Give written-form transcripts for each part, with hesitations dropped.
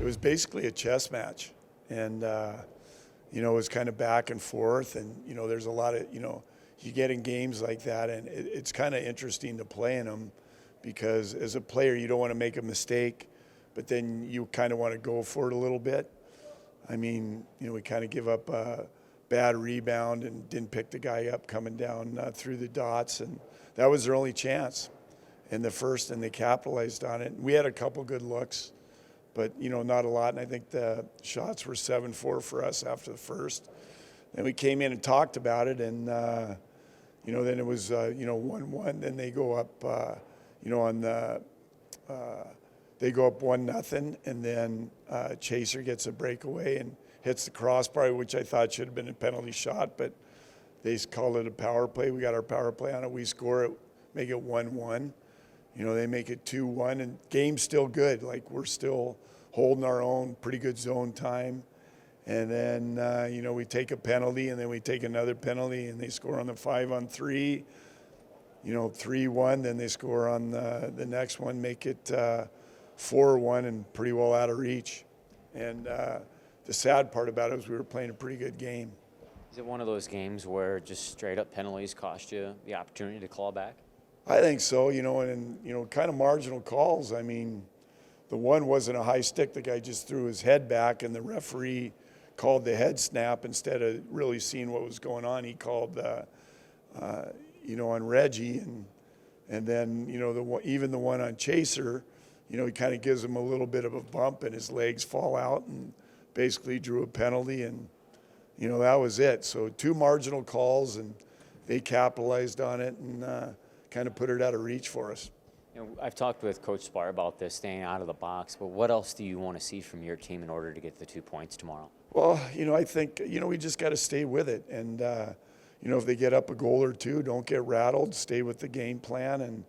was basically a chess match. And, it was kind of back and forth. And, there's a lot of, you get in games like that, and it's kind of interesting to play in them because as a player, you don't want to make a mistake, but then you kind of want to go for it a little bit. I mean, we kind of give up a bad rebound and didn't pick the guy up coming down through the dots, and that was their only chance in the first, and they capitalized on it. We had a couple good looks, but, not a lot, and I think the shots were 7-4 for us after the first. Then we came in and talked about it, and, then it was, 1-1. Then they go up, on the they go up 1-0, and then Chaser gets a breakaway and hits the crossbar, which I thought should have been a penalty shot, but they called it a power play. We got our power play on it. We score it, make it 1-1. They make it 2-1, and game's still good. Like, we're still holding our own, pretty good zone time. And then, we take a penalty, and then we take another penalty, and they score on the 5-on-3, 3-1. Then they score on the next one, make it 4-1, and pretty well out of reach. And the sad part about it was we were playing a pretty good game. Is it one of those games where just straight up penalties cost you the opportunity to claw back? I think so, and kind of marginal calls. I mean, the one wasn't a high stick. The guy just threw his head back, and the referee called the head snap instead of really seeing what was going on. He called, on Reggie, and then, even the one on Chaser, he kind of gives him a little bit of a bump, and his legs fall out, and basically drew a penalty, and, that was it. So 2 marginal calls, and they capitalized on it and kind of put it out of reach for us. I've talked with Coach Spar about this, staying out of the box, but what else do you want to see from your team in order to get the 2 points tomorrow? Well, I think, we just got to stay with it. And, if they get up a goal or two, don't get rattled, stay with the game plan,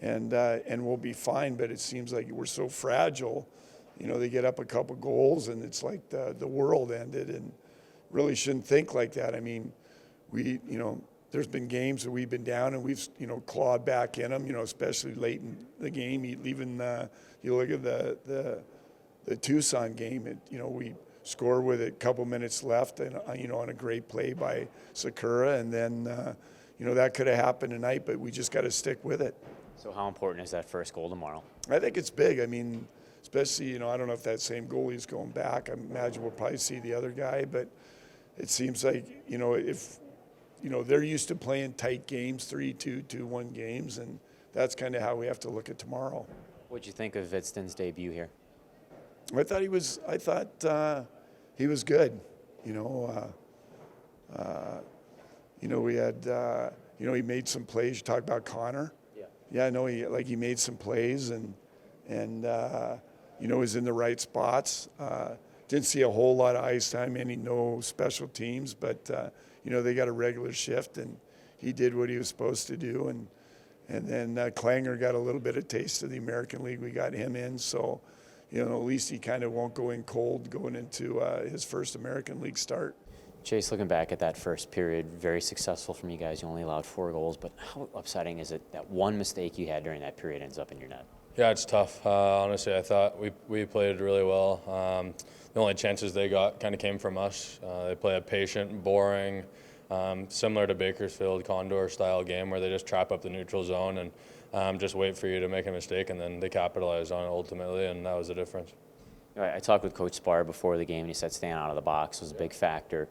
and we'll be fine. But it seems like we're so fragile. They get up a couple goals, and it's like the world ended, and really shouldn't think like that. I mean, there's been games that we've been down and we've, clawed back in them, especially late in the game. Even you look at the Tucson game, we score with a couple minutes left and, on a great play by Sakura. And then, that could have happened tonight, but we just got to stick with it. So how important is that first goal tomorrow? I think it's big. I mean, especially, I don't know if that same goalie's going back. I imagine we'll probably see the other guy, but it seems like, if they're used to playing tight games, 3-2, 2-1 games, and that's kind of how we have to look at tomorrow. What'd you think of Vidston's debut here? I thought he was good. We had, he made some plays. You talk about Connor. Yeah, I know he made some plays and was in the right spots. Didn't see a whole lot of ice time, no special teams, but they got a regular shift, and he did what he was supposed to do. And then Klanger got a little bit of taste of the American League. We got him in, so at least he kind of won't go in cold going into his first American League start. Chase, looking back at that first period, very successful from you guys. You only allowed 4 goals, but how upsetting is it that one mistake you had during that period ends up in your net? Yeah, it's tough. Honestly, I thought we played really well. The only chances they got kind of came from us. They play a patient, boring, similar to Bakersfield Condor-style game where they just trap up the neutral zone and just wait for you to make a mistake, and then they capitalize on it ultimately, and that was the difference. I talked with Coach Spar before the game, and he said staying out of the box was a big factor.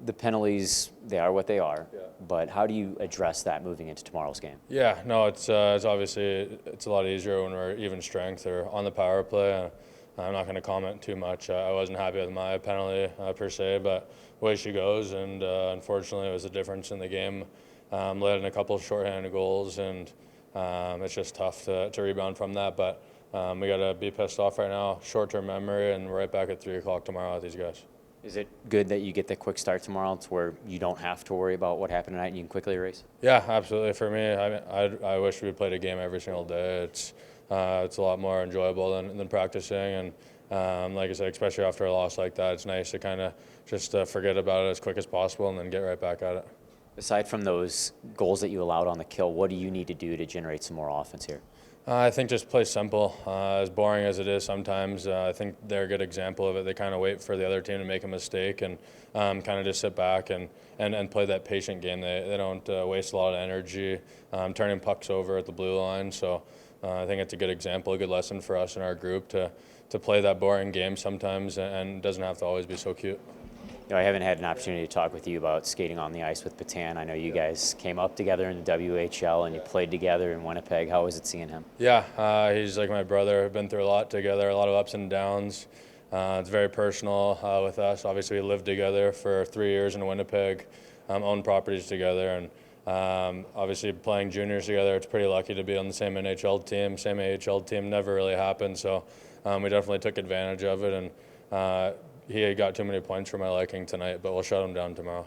The penalties, they are what they are, but how do you address that moving into tomorrow's game? Yeah, no, it's obviously it's a lot easier when we're even strength or on the power play. I'm not going to comment too much. I wasn't happy with my penalty per se, but away she goes, and unfortunately it was a difference in the game. Led in a couple of shorthanded goals, and it's just tough to rebound from that, but we got to be pissed off right now, short-term memory, and we're right back at 3 o'clock tomorrow with these guys. Is it good that you get the quick start tomorrow to where you don't have to worry about what happened tonight and you can quickly erase? Yeah, absolutely. For me, I wish we played a game every single day. It's a lot more enjoyable than practicing, and like I said, especially after a loss like that, it's nice to kind of just forget about it as quick as possible and then get right back at it. Aside from those goals that you allowed on the kill, what do you need to do to generate some more offense here? I think just play simple. As boring as it is sometimes, I think they're a good example of it. They kind of wait for the other team to make a mistake and kind of just sit back and play that patient game. They don't waste a lot of energy turning pucks over at the blue line. So I think it's a good example, a good lesson for us in our group to play that boring game sometimes, and it doesn't have to always be so cute. You know, I haven't had an opportunity to talk with you about skating on the ice with Patan. I know you guys came up together in the WHL and you played together in Winnipeg. How was it seeing him? Yeah, he's like my brother. We've been through a lot together, a lot of ups and downs. It's very personal with us. Obviously, we lived together for 3 years in Winnipeg, owned properties together, and obviously playing juniors together. It's pretty lucky to be on the same NHL team, same AHL team. Never really happened, so we definitely took advantage of it. And he got too many points for my liking tonight, but we'll shut him down tomorrow.